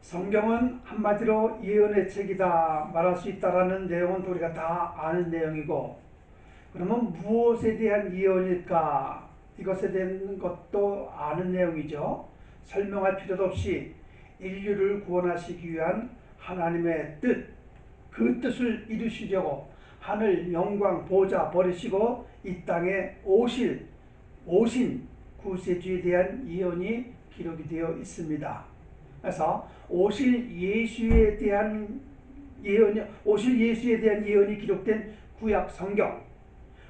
성경은 한마디로 예언의 책이다 말할 수 있다라는 내용은 우리가 다 아는 내용이고, 그러면 무엇에 대한 예언일까? 이것에 대한 것도 아는 내용이죠. 설명할 필요도 없이 인류를 구원하시기 위한 하나님의 뜻, 그 뜻을 이루시려고 하늘 영광 보좌 버리시고 이 땅에 오신 구세주에 대한 예언이 기록이 되어 있습니다. 그래서 오실 예수에 대한 예언이 기록된 구약 성경,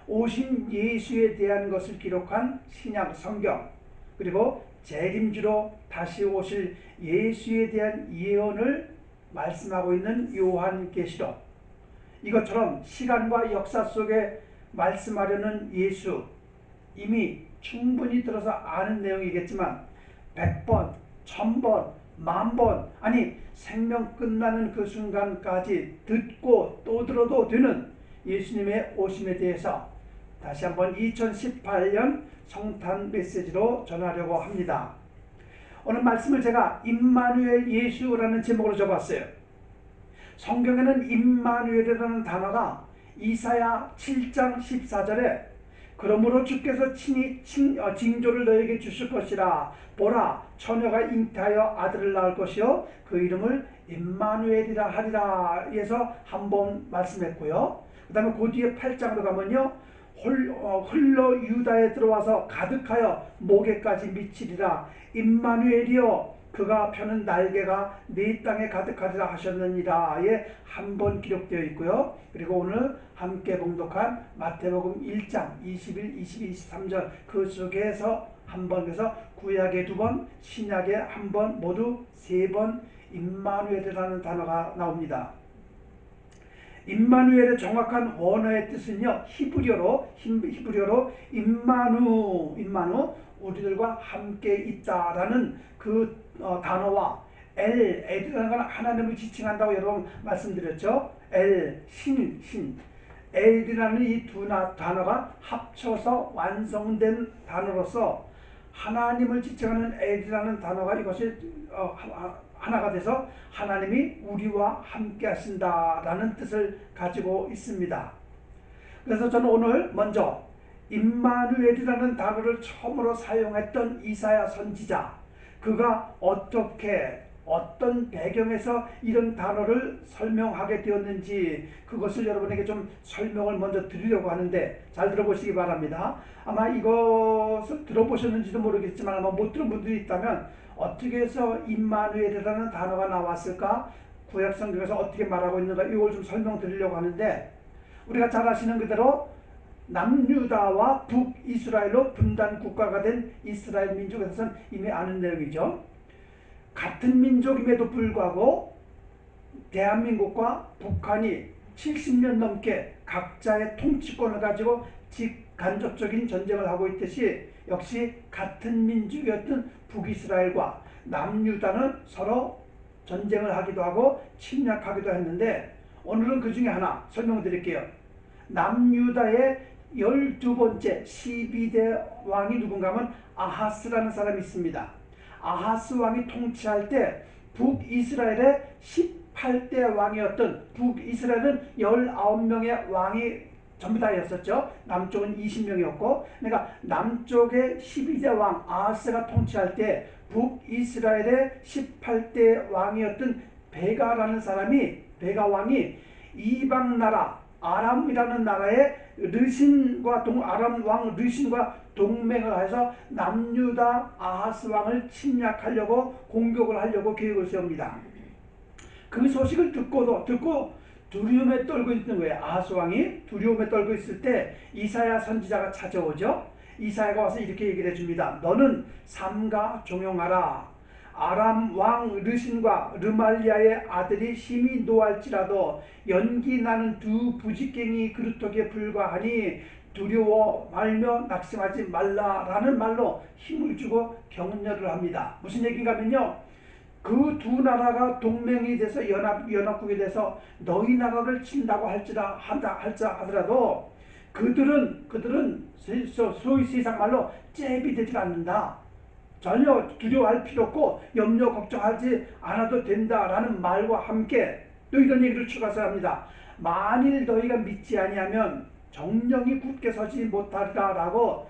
오신 예수에 대한 것을 기록한 신약 성경, 그리고 재림주로 다시 오실 예수에 대한 예언을 말씀하고 있는 요한계시록, 이것처럼 시간과 역사 속에 말씀하려는 예수, 이미 충분히 들어서 아는 내용이겠지만 100번, 1000번, 10,000번, 아니 생명 끝나는 그 순간까지 듣고 또 들어도 되는 예수님의 오심에 대해서 다시 한번 2018년 성탄 메시지로 전하려고 합니다. 오늘 말씀을 제가 임마누엘 예수라는 제목으로 적었어요. 성경에는 임마누엘이라는 단어가 이사야 7장 14절에 그러므로 주께서 친히 징조를 너에게 주실 것이라, 보라 처녀가 잉태하여 아들을 낳을 것이요 그 이름을 임마누엘이라 하리라 해서 한번 말씀했고요. 그 다음에 그 뒤에 8장으로 가면요, 흘러 유다에 들어와서 가득하여 목에까지 미치리라, 임마누엘이여 그가 펴는 날개가 네 땅에 가득하리라 하셨느니라에 한 번 기록되어 있고요. 그리고 오늘 함께 봉독한 마태복음 1장 21, 22, 23절 그 속에서 한 번, 그래서 구약에 2번, 신약에 한 번, 모두 3번 임마누엘이라는 단어가 나옵니다. 임마누엘의 정확한 원어의 뜻은요, 히브리어로 임마누, 우리들과 함께 있다라는 그 단어와 엘이라는 건 하나님을 지칭한다고 여러분 말씀드렸죠. 신, 엘이라는 이 두 단어가 합쳐서 완성된 단어로서 하나님을 지칭하는 엘이라는 단어가 이것이 하나가 돼서 하나님이 우리와 함께 하신다라는 뜻을 가지고 있습니다. 그래서 저는 오늘 먼저 임마누엘이라는 단어를 처음으로 사용했던 이사야 선지자, 그가 어떤 배경에서 이런 단어를 설명하게 되었는지 그것을 여러분에게 좀 설명을 먼저 드리려고 하는데 잘 들어보시기 바랍니다. 아마 이것을 들어보셨는지도 모르겠지만 아마 못 들은 분들이 있다면 어떻게 해서 임마누엘이라는 단어가 나왔을까, 구약 성경에서 어떻게 말하고 있는가, 이걸 좀 설명드리려고 하는데, 우리가 잘 아시는 그대로 남유다와 북이스라엘로 분단 국가가 된 이스라엘 민족에 대해서는 이미 아는 내용이죠. 같은 민족임에도 불구하고 대한민국과 북한이 70년 넘게 각자의 통치권을 가지고 직간접적인 전쟁을 하고 있듯이, 역시 같은 민족이었던 북이스라엘과 남유다는 서로 전쟁을 하기도 하고 침략하기도 했는데, 오늘은 그 중에 하나 설명드릴게요. 남유다의 12번째 12대 왕이 누군가 하면 아하스라는 사람이 있습니다. 아하스 왕이 통치할 때 북이스라엘의 18대 왕이었던, 북이스라엘은 19명의 왕이 전부 다였었죠. 남쪽은 20명이었고, 그러니까 남쪽의 12대 왕 아하스가 통치할 때 북이스라엘의 18대 왕이었던 베가라는 사람이, 베가 왕이 이방 나라 아람이라는 나라의 아람 왕 르신과 동맹을 해서 남유다 아하스 왕을 침략하려고, 공격을 하려고 계획을 세웁니다. 그 소식을 듣고 두려움에 떨고 있는 거예요. 아하스 왕이 두려움에 떨고 있을 때 이사야 선지자가 찾아오죠. 이사야가 와서 이렇게 얘기를 해줍니다. 너는 삼가 종용하라. 아람 왕 르신과 르말리아의 아들이 심히 노할지라도 연기 나는 두 부직갱이 그루터기에 불과하니 두려워 말며 낙심하지 말라라는 말로 힘을 주고 격려를 합니다. 무슨 얘기인가 하면요, 그 두 나라가 동맹이 돼서 연합국이 돼서 너희 나라를 친다고 하더라도 그들은 소위 세상 말로 잽이 되지 않는다. 전혀 두려워할 필요 없고 염려 걱정하지 않아도 된다라는 말과 함께 또 이런 얘기를 추가해서 합니다. 만일 너희가 믿지 아니하면 정령이 굳게 서지 못하리라라고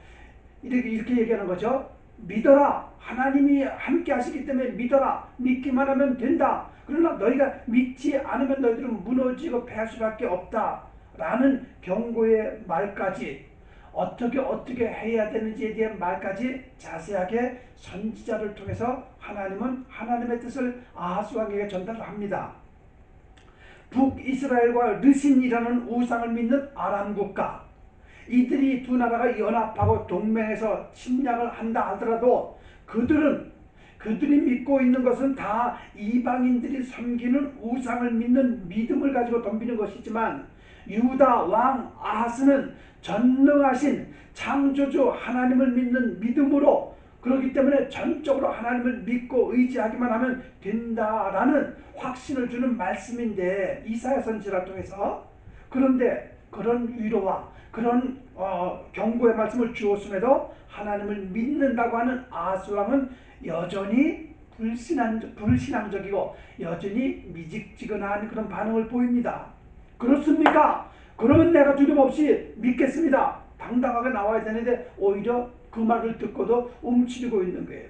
이렇게 얘기하는 거죠. 믿어라. 하나님이 함께 하시기 때문에 믿어라. 믿기만 하면 된다. 그러나 너희가 믿지 않으면 너희들은 무너지고 패할 수밖에 없다. 라는 경고의 말까지 어떻게 해야 되는지에 대한 말까지 자세하게 선지자를 통해서 하나님은 하나님의 뜻을 아하스 왕에게 전달을 합니다. 북이스라엘과 르신이라는 우상을 믿는 아람 국가, 이들이 두 나라가 연합하고 동맹해서 침략을 한다 하더라도 그들이 믿고 있는 것은 다 이방인들이 섬기는 우상을 믿는 믿음을 가지고 덤비는 것이지만 유다 왕 아하스는 전능하신 창조주 하나님을 믿는 믿음으로, 그렇기 때문에 전적으로 하나님을 믿고 의지하기만 하면 된다라는 확신을 주는 말씀인데, 이사야 선지자를 통해서. 그런데 그런 위로와 그런 경고의 말씀을 주었음에도 하나님을 믿는다고 하는 아하스 왕은 여전히 불신앙적이고 여전히 미직지근한 그런 반응을 보입니다. 그렇습니까? 그러면 내가 두려움 없이 믿겠습니다. 당당하게 나와야 되는데 오히려 그 말을 듣고도 움츠리고 있는 거예요.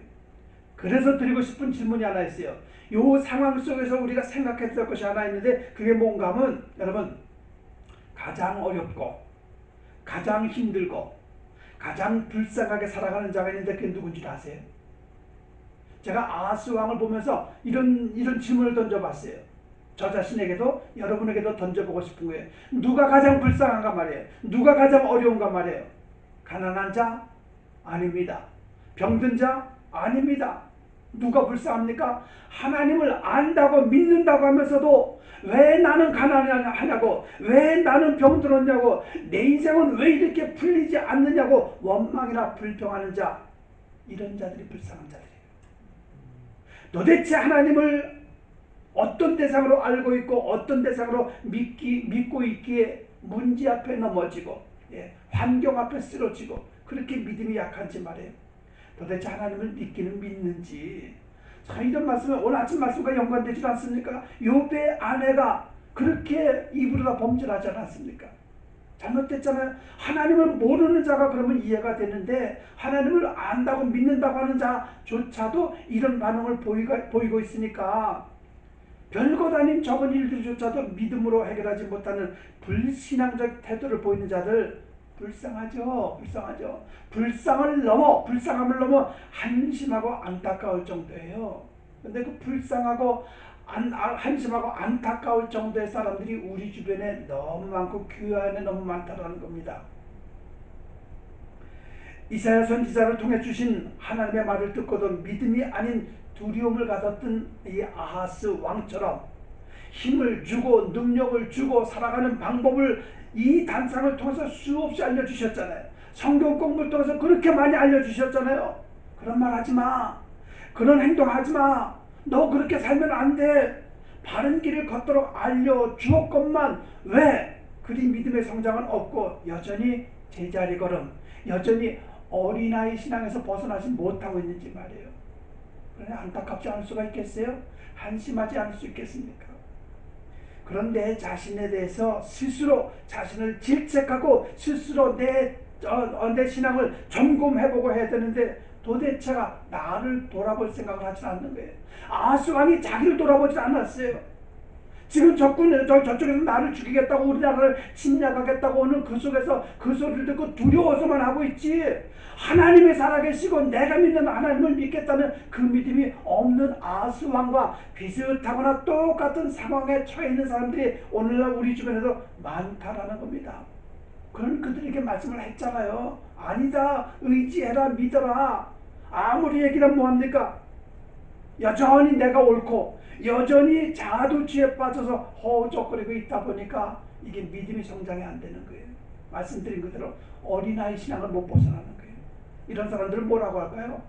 그래서 드리고 싶은 질문이 하나 있어요. 이 상황 속에서 우리가 생각해야 될 것이 하나 있는데, 그게 뭔가 하면 여러분, 가장 어렵고 가장 힘들고 가장 불쌍하게 살아가는 자가 있는데 그게 누군지 아세요? 제가 아하스 왕을 보면서 이런 질문을 던져봤어요. 저 자신에게도 여러분에게도 던져보고 싶은 거예요. 누가 가장 불쌍한가 말이에요. 누가 가장 어려운가 말이에요. 가난한 자? 아닙니다. 병든 자? 아닙니다. 누가 불쌍합니까? 하나님을 안다고 믿는다고 하면서도 왜 나는 가난하냐고, 왜 나는 병들었냐고, 내 인생은 왜 이렇게 풀리지 않느냐고 원망이나 불평하는 자, 이런 자들이 불쌍한 자들이에요. 도대체 하나님을 어떤 대상으로 알고 있고 어떤 대상으로 믿고 있기에 문제 앞에 넘어지고, 환경 앞에 쓰러지고 그렇게 믿음이 약한지 말이에요. 도대체 하나님을 믿기는 믿는지. 자, 이런 말씀은 오늘 아침 말씀과 연관되지 않습니까? 욥의 아내가 그렇게 입으로 범죄하지 않았습니까? 잘못됐잖아요. 하나님을 모르는 자가 그러면 이해가 되는데, 하나님을 안다고 믿는다고 하는 자조차도 이런 반응을 보이고 있으니까 별것 아닌 적은 일들조차도 믿음으로 해결하지 못하는 불신앙적 태도를 보이는 자들, 불쌍하죠. 불쌍함을 넘어 한심하고 안타까울 정도예요. 근데 그 불쌍하고 한심하고 안타까울 정도의 사람들이 우리 주변에 너무 많고 교회 안에 너무 많다라는 겁니다. 이사야 선지자를 통해 주신 하나님의 말을 듣고도 믿음이 아닌 두려움을 가졌던 이 아하스 왕처럼 힘을 주고 능력을 주고 살아가는 방법을 이 단상을 통해서 수없이 알려주셨잖아요. 성경 공부를 통해서 그렇게 많이 알려주셨잖아요. 그런 말 하지마, 그런 행동 하지마, 너 그렇게 살면 안돼, 바른 길을 걷도록 알려주었건만 왜 그리 믿음의 성장은 없고 여전히 제자리 걸음, 여전히 어린아이 신앙에서 벗어나지 못하고 있는지 말이에요. 그러니 안타깝지 않을 수가 있겠어요? 한심하지 않을 수 있겠습니까? 그런 내 자신에 대해서 스스로 자신을 질책하고 스스로 내 신앙을 점검해보고 해야 되는데, 도대체가 나를 돌아볼 생각을 하지 않는 거예요. 아하스 왕이 자기를 돌아보지 않았어요. 지금 저쪽에서 나를 죽이겠다고, 우리나라를 침략하겠다고 하는 그 속에서 그 소리를 듣고 두려워서만 하고 있지, 하나님이 살아계시고 내가 믿는 하나님을 믿겠다는 그 믿음이 없는 아하스 왕과 비슷하거나 똑같은 상황에 처해 있는 사람들이 오늘날 우리 주변에도 많다라는 겁니다. 그런 그들에게 말씀을 했잖아요. 아니다, 의지해라, 믿어라. 아무리 얘기하면 뭐합니까? 여전히 내가 옳고 여전히 자아도취에 빠져서 허우적거리고 있다 보니까 이게 믿음이 성장이 안 되는 거예요. 말씀드린 그대로 어린아이 신앙을 못 벗어나는 거예요. 이런 사람들은 뭐라고 할까요?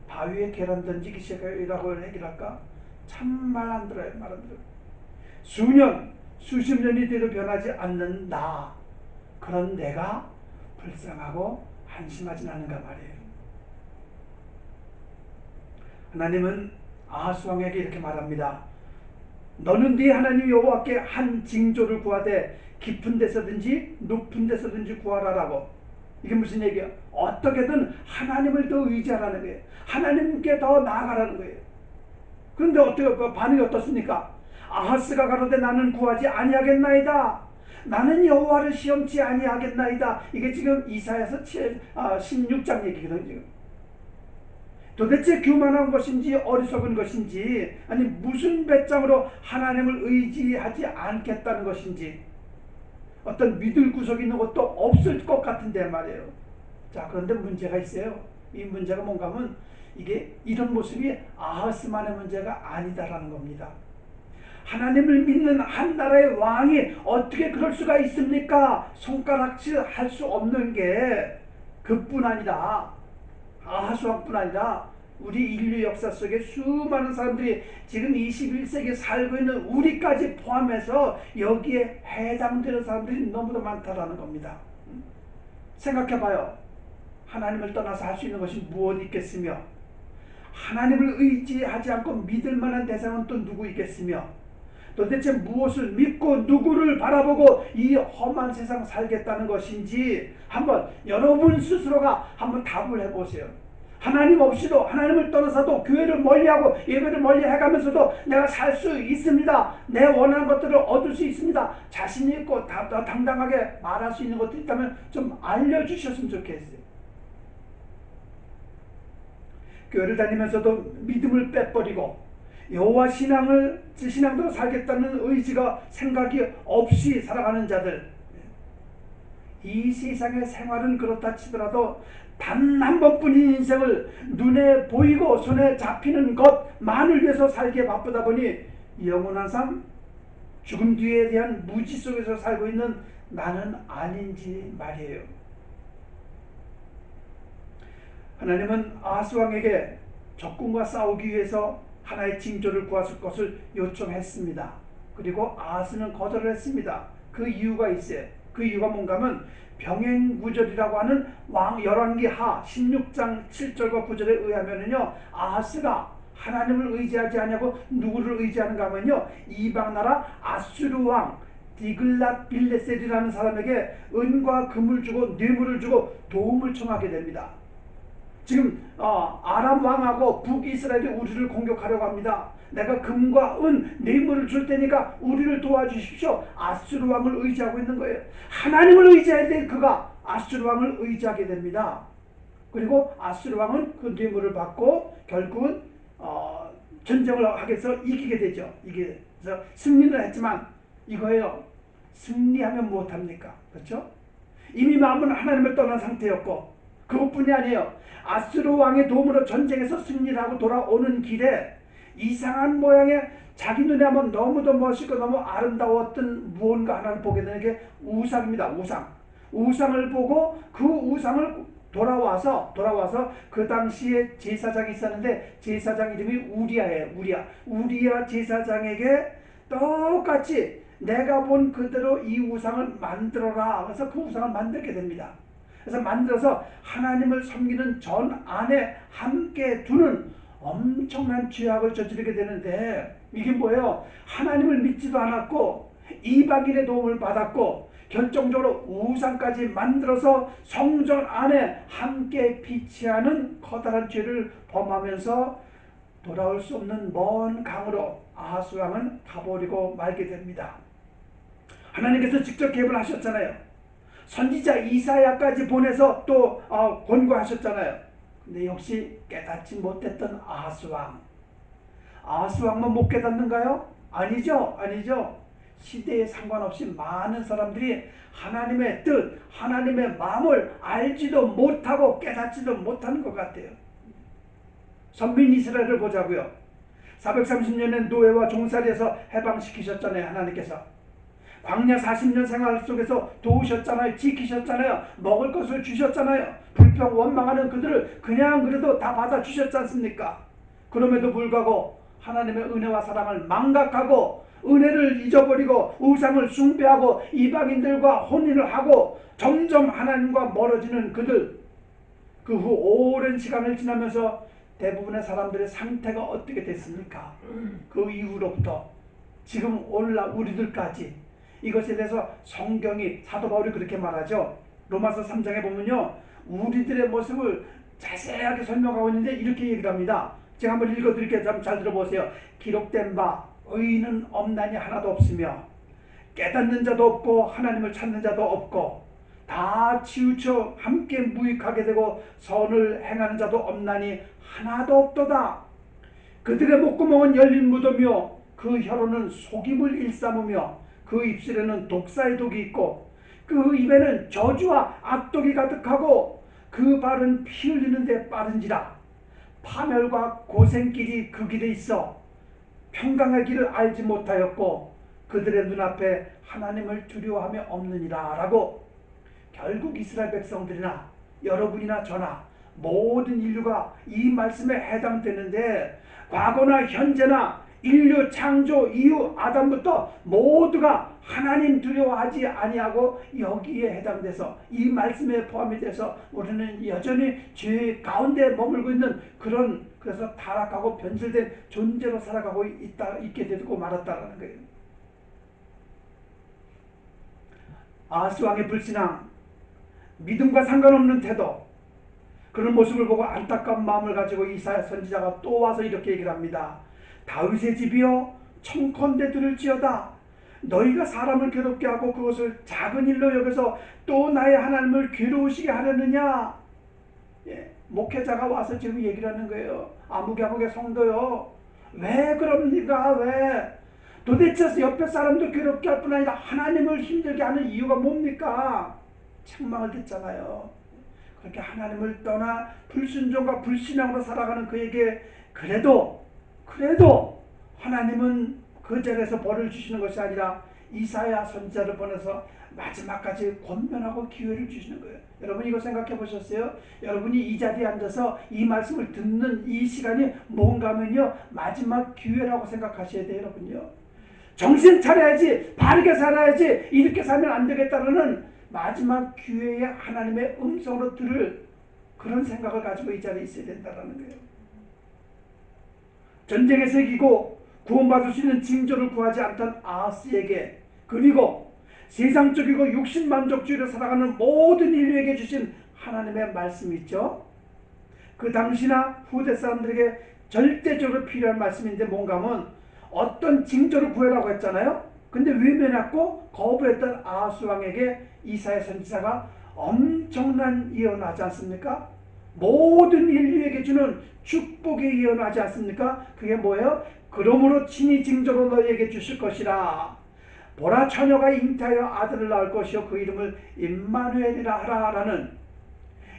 바위에 계란 던지기 시작이라고 얘기할까? 참 말 안 들어요. 말 안 들어요. 수년, 수십 년이 돼도 변하지 않는 나, 그런 내가 불쌍하고 한심하진 않은가 말이에요. 하나님은 아하스 왕에게 이렇게 말합니다. 너는 네 하나님 여호와께 한 징조를 구하되 깊은 데서든지 높은 데서든지 구하라라고. 이게 무슨 얘기야? 어떻게든 하나님을 더 의지하라는 거예요. 하나님께 더 나아가라는 거예요. 그런데 어떻게 반응이 어떻습니까? 아하스가 가로되 나는 구하지 아니하겠나이다. 나는 여호와를 시험치 아니하겠나이다. 이게 지금 이사야서 16장 얘기거든요. 지금. 도대체 교만한 것인지 어리석은 것인지, 아니 무슨 배짱으로 하나님을 의지하지 않겠다는 것인지, 어떤 믿을 구석이 있는 것도 없을 것 같은데 말이에요. 자, 그런데 문제가 있어요. 이 문제가 뭔가 하면 이게 이런 모습이 아하스만의 문제가 아니다라는 겁니다. 하나님을 믿는 한 나라의 왕이 어떻게 그럴 수가 있습니까? 손가락질 할 수 없는 게 그뿐 아니라, 아하스 왕뿐 아니라 우리 인류 역사 속에 수많은 사람들이 지금 21세기에 살고 있는 우리까지 포함해서 여기에 해당되는 사람들이 너무도 많다라는 겁니다. 생각해봐요. 하나님을 떠나서 할 수 있는 것이 무엇 있겠으며, 하나님을 의지하지 않고 믿을 만한 대상은 또 누구 있겠으며, 도대체 무엇을 믿고 누구를 바라보고 이 험한 세상 살겠다는 것인지 한번 여러분 스스로가 한번 답을 해보세요. 하나님 없이도, 하나님을 떠나서도 교회를 멀리하고 예배를 멀리해가면서도 내가 살 수 있습니다. 내 원하는 것들을 얻을 수 있습니다. 자신 있고 당당하게 말할 수 있는 것들이 있다면 좀 알려주셨으면 좋겠어요. 교회를 다니면서도 믿음을 빼버리고 여호와 신앙대로 살겠다는 의지가, 생각이 없이 살아가는 자들, 이 세상의 생활은 그렇다 치더라도 단 한 번뿐인 인생을 눈에 보이고 손에 잡히는 것만을 위해서 살기에 바쁘다 보니 영원한 삶, 죽음 뒤에 대한 무지 속에서 살고 있는 나는 아닌지 말이에요. 하나님은 아하스 왕에게 적군과 싸우기 위해서 하나의 징조를 구하실 것을 요청했습니다. 그리고 아하스는 거절을 했습니다. 그 이유가 있어요. 그 이유가 뭔가 하면 병행구절이라고 하는 열왕기하 16장 7절과 9절에 의하면은요, 아하스가 하나님을 의지하지 아니하고 누구를 의지하는가 하면요, 이방나라 아수르 왕 디글랏 빌레셀이라는 사람에게 은과 금을 주고 뇌물을 주고 도움을 청하게 됩니다. 지금 아람 왕하고 북이스라엘이 우리를 공격하려고 합니다. 내가 금과 은, 뇌물을 줄 테니까 우리를 도와주십시오. 아수르 왕을 의지하고 있는 거예요. 하나님을 의지해야 될 그가 아수르 왕을 의지하게 됩니다. 그리고 아수르 왕은 그 뇌물을 받고 결국은 전쟁을 하게 해서 이기게 되죠. 그래서 승리는 했지만 이거예요. 승리하면 무엇합니까? 그렇죠? 이미 마음은 하나님을 떠난 상태였고, 그것뿐이 아니에요. 아수르 왕의 도움으로 전쟁에서 승리를 하고 돌아오는 길에 이상한 모양의, 자기 눈에 하면 너무도 멋있고 너무 아름다웠던 무언가 하나를 보게 되는 게 우상입니다. 우상을 보고 그 우상을 돌아와서 그 당시에 제사장이 있었는데 제사장 이름이 우리야예요. 우리야 제사장에게 똑같이 내가 본 그대로 이 우상을 만들어라. 그래서 그 우상을 만들게 됩니다. 그래서 만들어서 하나님을 섬기는 전 안에 함께 두는 엄청난 죄악을 저지르게 되는데, 이게 뭐예요? 하나님을 믿지도 않았고 이방인의 도움을 받았고 결정적으로 우상까지 만들어서 성전 안에 함께 피치하는 커다란 죄를 범하면서 돌아올 수 없는 먼 강으로 아하스 왕은 가버리고 말게 됩니다. 하나님께서 직접 개입을 하셨잖아요. 선지자 이사야까지 보내서 또 권고하셨잖아요. 근데 역시 깨닫지 못했던 아하스 왕만 못 깨닫는가요? 아니죠. 시대에 상관없이 많은 사람들이 하나님의 뜻, 하나님의 마음을 알지도 못하고 깨닫지도 못하는 것 같아요. 선민 이스라엘을 보자고요. 430년의 노예와 종살이에서 해방시키셨잖아요. 하나님께서 광야 40년 생활 속에서 도우셨잖아요. 지키셨잖아요. 먹을 것을 주셨잖아요. 불평 원망하는 그들을 그냥 그래도 다 받아주셨지 않습니까? 그럼에도 불구하고 하나님의 은혜와 사랑을 망각하고 은혜를 잊어버리고 우상을 숭배하고 이방인들과 혼인을 하고 점점 하나님과 멀어지는 그들, 그 후 오랜 시간을 지나면서 대부분의 사람들의 상태가 어떻게 됐습니까? 그 이후로부터 지금 오늘날 우리들까지 이것에 대해서 성경이 사도 바울이 그렇게 말하죠. 로마서 3장에 보면요, 우리들의 모습을 자세하게 설명하고 있는데 이렇게 얘기를 합니다. 제가 한번 읽어드릴게요. 잘 들어보세요. 기록된 바 의인은 없나니 하나도 없으며 깨닫는 자도 없고 하나님을 찾는 자도 없고 다 치우쳐 함께 무익하게 되고 선을 행하는 자도 없나니 하나도 없도다. 그들의 목구멍은 열린 무덤이요 그 혀로는 속임을 일삼으며 그 입술에는 독사의 독이 있고 그 입에는 저주와 악독이 가득하고 그 발은 피 흘리는 데 빠른지라. 파멸과 고생길이 그 길에 있어 평강의 길을 알지 못하였고 그들의 눈앞에 하나님을 두려워함이 없느니라 라고. 결국 이스라엘 백성들이나 여러분이나 저나 모든 인류가 이 말씀에 해당되는데, 과거나 현재나 인류 창조 이후 아담부터 모두가 하나님 두려워하지 아니하고 여기에 해당돼서 이 말씀에 포함이 돼서 우리는 여전히 죄 가운데 머물고 있는 그래서 타락하고 변질된 존재로 살아가고 있게 되고 말았다라는 거예요. 아하스 왕의 불신앙, 믿음과 상관없는 태도, 그런 모습을 보고 안타까운 마음을 가지고 이사야 선지자가 또 와서 이렇게 얘기를 합니다. 다윗의 집이여 청컨대 들을지어다. 너희가 사람을 괴롭게 하고 그것을 작은 일로 여겨서 또 나의 하나님을 괴로우시게 하려느냐. 목회자가 와서 지금 얘기를 하는 거예요. 아무개아무개 성도요, 왜 그럽니까? 왜? 도대체 옆에 사람도 괴롭게 할 뿐 아니라 하나님을 힘들게 하는 이유가 뭡니까? 책망을 듣잖아요. 그렇게 하나님을 떠나 불순종과 불신앙으로 살아가는 그에게 그래도 하나님은 그 자리에서 벌을 주시는 것이 아니라 이사야 선지자를 보내서 마지막까지 권면하고 기회를 주시는 거예요. 여러분 이거 생각해 보셨어요? 여러분이 이 자리에 앉아서 이 말씀을 듣는 이 시간이 뭔가 하면요, 마지막 기회라고 생각하셔야 돼요. 여러분요, 정신 차려야지, 바르게 살아야지, 이렇게 살면 안 되겠다는 마지막 기회에 하나님의 음성으로 들을 그런 생각을 가지고 이 자리에 있어야 된다는 거예요. 전쟁에서 이기고 구원받을 수 있는 징조를 구하지 않던 아하스에게, 그리고 세상적이고 육신만족주의로 살아가는 모든 인류에게 주신 하나님의 말씀이 있죠. 그 당시나 후대 사람들에게 절대적으로 필요한 말씀인데 뭔가 하면 어떤 징조를 구해라고 했잖아요. 근데 외면했고 거부했던 아하스 왕에게 이사야 선지자가 엄청난 예언을 하지 않습니까? 모든 인류에게 주는 축복의 예언을 하지 않습니까? 그게 뭐예요? 그러므로 친히 징조로 너희에게 주실 것이라. 보라, 처녀가 잉태하여 아들을 낳을 것이요 그 이름을 임마누엘이라 하라 라는,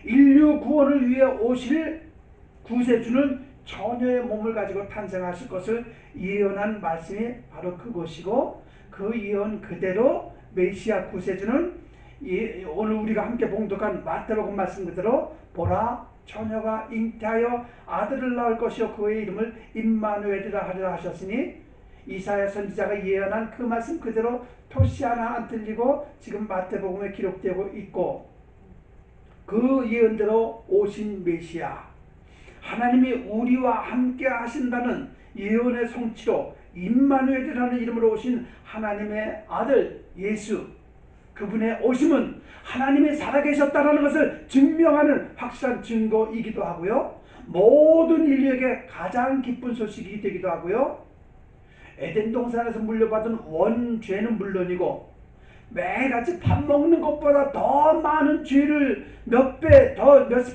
인류 구원을 위해 오실 구세주는 처녀의 몸을 가지고 탄생하실 것을 예언한 말씀이 바로 그것이고, 그 예언 그대로 메시아 구세주는 오늘 우리가 함께 봉독한 마태복음 말씀 그대로 보라, 처녀가 잉태하여 아들을 낳을 것이요 그의 이름을 임마누엘이라 하리라 하셨으니, 이사야 선지자가 예언한 그 말씀 그대로 토시 하나 안 틀리고 지금 마태복음에 기록되고 있고, 그 예언대로 오신 메시아, 하나님이 우리와 함께 하신다는 예언의 성취로 임마누엘이라는 이름으로 오신 하나님의 아들 예수, 그분의 오심은 하나님이 살아계셨다는 것을 증명하는 확실한 증거이기도 하고요, 모든 인류에게 가장 기쁜 소식이 되기도 하고요, 에덴 동산에서 물려받은 원죄는 물론이고 매일같이 밥 먹는 것보다 더 많은 죄를 몇십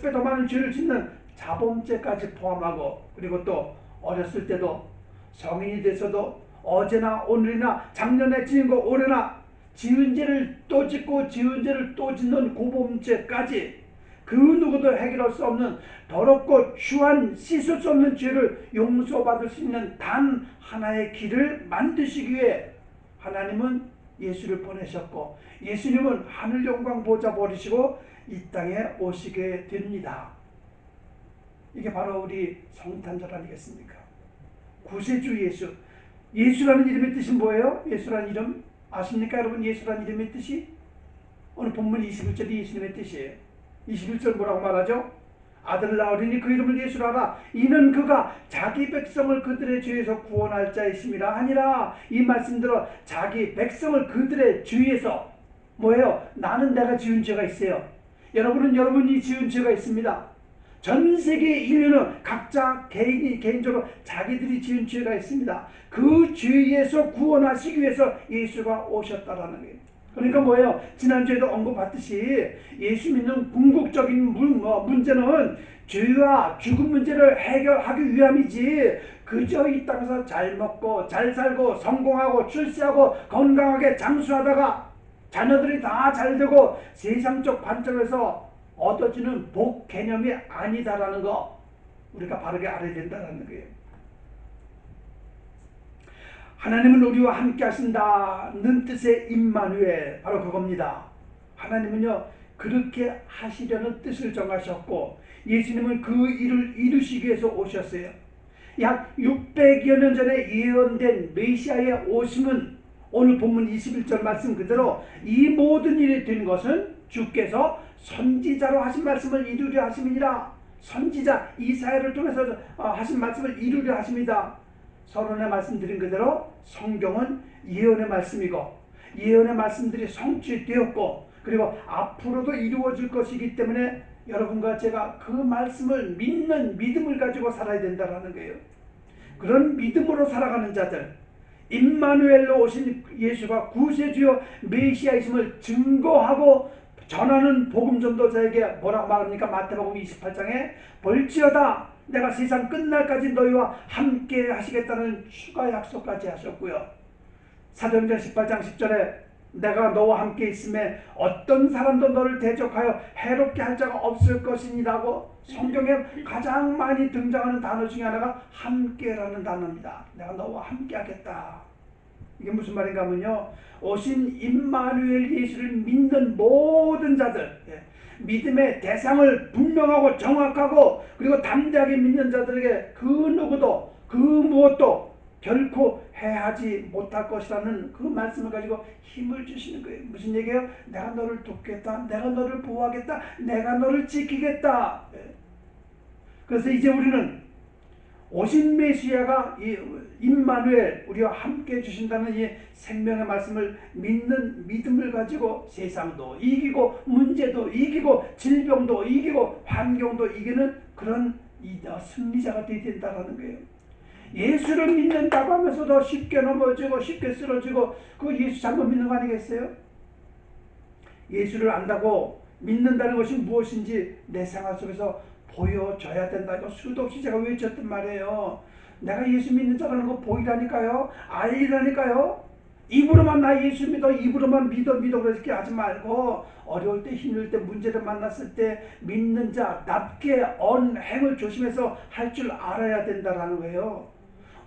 배 더 많은 죄를 짓는 자범죄까지 포함하고, 그리고 또 어렸을 때도 성인이 돼서도 어제나 오늘이나 작년에 지은 거 올해나 지은 죄를 또 짓고 지은 죄를 또 짓는 고범죄까지 그 누구도 해결할 수 없는 더럽고 추한 씻을 수 없는 죄를 용서받을 수 있는 단 하나의 길을 만드시기 위해 하나님은 예수를 보내셨고, 예수님은 하늘 영광 보좌 버리시고 이 땅에 오시게 됩니다. 이게 바로 우리 성탄절 아니겠습니까? 구세주 예수. 예수라는 이름의 뜻이 뭐예요? 예수라는 이름 아십니까 여러분? 예수라는 이름의 뜻이 오늘 본문 21절이 예수님의 뜻이에요. 21절 뭐라고 말하죠? 아들 낳으리니 그 이름을 예수라 하라. 이는 그가 자기 백성을 그들의 죄에서 구원할 자이심이라 하니라. 이 말씀대로 자기 백성을 그들의 죄에서, 뭐예요? 나는 내가 지은 죄가 있어요. 여러분은 여러분이 지은 죄가 있습니다. 전 세계 인류는 각자 개인적으로 자기들이 지은 죄가 있습니다. 그 죄에서 구원하시기 위해서 예수가 오셨다라는 거예요. 그러니까 뭐예요? 지난주에도 언급했듯이 예수 믿는 궁극적인 문제는 죄와 죽음 문제를 해결하기 위함이지, 그저 이 땅에서 잘 먹고 잘 살고 성공하고 출세하고 건강하게 장수하다가 자녀들이 다 잘되고 세상적 관점에서 얻어지는 복 개념이 아니다라는 거 우리가 바르게 알아야 된다는 거예요. 하나님은 우리와 함께 하신다는 뜻의 임마누엘, 바로 그겁니다. 하나님은요 그렇게 하시려는 뜻을 정하셨고 예수님은 그 일을 이루시기 위해서 오셨어요. 약 600여 년 전에 예언된 메시아의 오심은 오늘 본문 21절 말씀 그대로 이 모든 일이 된 것은 주께서 선지자로 하신 말씀을 이루려 하심이니라. 선지자 이사야를 통해서 하신 말씀을 이루려 하십니다. 서론에 말씀드린 그대로 성경은 예언의 말씀이고 예언의 말씀들이 성취되었고 그리고 앞으로도 이루어질 것이기 때문에 여러분과 제가 그 말씀을 믿는 믿음을 가지고 살아야 된다는 거예요. 그런 믿음으로 살아가는 자들, 임마누엘로 오신 예수가 구세주요 메시아이심을 증거하고 전하는 복음 전도자에게 뭐라고 말합니까? 마태복음 28장에 볼지어다 내가 세상 끝날까지 너희와 함께 하시겠다는 추가 약속까지 하셨고요. 사도행전 18장 10절에 내가 너와 함께 있음에 어떤 사람도 너를 대적하여 해롭게 할 자가 없을 것이니라고 성경에 가장 많이 등장하는 단어 중에 하나가 함께라는 단어입니다. 내가 너와 함께 하겠다. 이게 무슨 말인가 하면요, 오신 임마누엘 예수를 믿는 모든 자들, 믿음의 대상을 분명하고 정확하고 그리고 담대하게 믿는 자들에게 그 누구도 그 무엇도 결코 해하지 못할 것이라는 그 말씀을 가지고 힘을 주시는 거예요. 무슨 얘기예요? 내가 너를 돕겠다, 내가 너를 보호하겠다, 내가 너를 지키겠다. 그래서 이제 우리는 오신 메시아가 임마누엘 우리와 함께 해주신다는 이 생명의 말씀을 믿는 믿음을 가지고 세상도 이기고 문제도 이기고 질병도 이기고 환경도 이기는 그런 승리자가 되어야 된다는 거예요. 예수를 믿는다고 하면서도 쉽게 넘어지고 쉽게 쓰러지고 그 예수 잘못 믿는 거 아니겠어요? 예수를 안다고 믿는다는 것이 무엇인지 내 생활 속에서 보여줘야 된다. 이거 수도 없이 제가 외쳤단 말이에요. 내가 예수 믿는 자라는 거 보이라니까요. 알리라니까요. 입으로만 나 예수 믿어, 입으로만 믿어 그렇게 하지 말고 어려울 때 힘들 때 문제를 만났을 때 믿는 자답게 언행을 조심해서 할 줄 알아야 된다라는 거예요.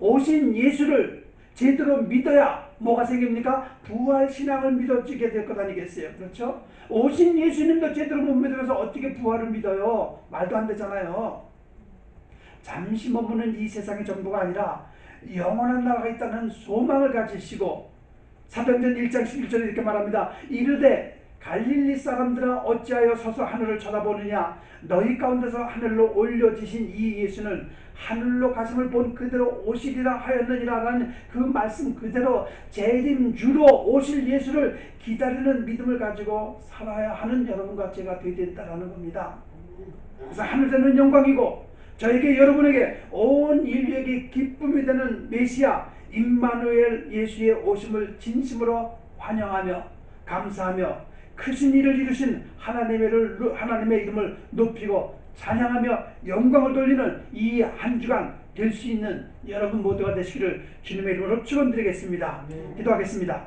오신 예수를 제대로 믿어야 뭐가 생깁니까? 부활신앙을 믿어지게 될 것 아니겠어요? 그렇죠? 오신 예수님도 제대로 못 믿으면서 어떻게 부활을 믿어요? 말도 안 되잖아요. 잠시 머무는 이 세상의 전부가 아니라 영원한 나라가 있다는 소망을 가지시고 사도행전 1장 11절에 이렇게 말합니다. 이르되 갈릴리 사람들아 어찌하여 서서 하늘을 쳐다보느냐? 너희 가운데서 하늘로 올려지신 이 예수는 하늘로 가심을 본 그대로 오시리라 하였느니라 라는 그 말씀 그대로 재림주로 오실 예수를 기다리는 믿음을 가지고 살아야 하는 여러분과 제가 되어야 된다는 겁니다. 그래서 하늘되는 영광이고 저에게 여러분에게 온 인류에게 기쁨이 되는 메시아 임마누엘 예수의 오심을 진심으로 환영하며 감사하며 크신 일을 이루신 하나님의 이름을 높이고 찬양하며 영광을 돌리는 이 한 주간 될 수 있는 여러분 모두가 되시기를 주님의 이름으로 축원드리겠습니다. 기도하겠습니다.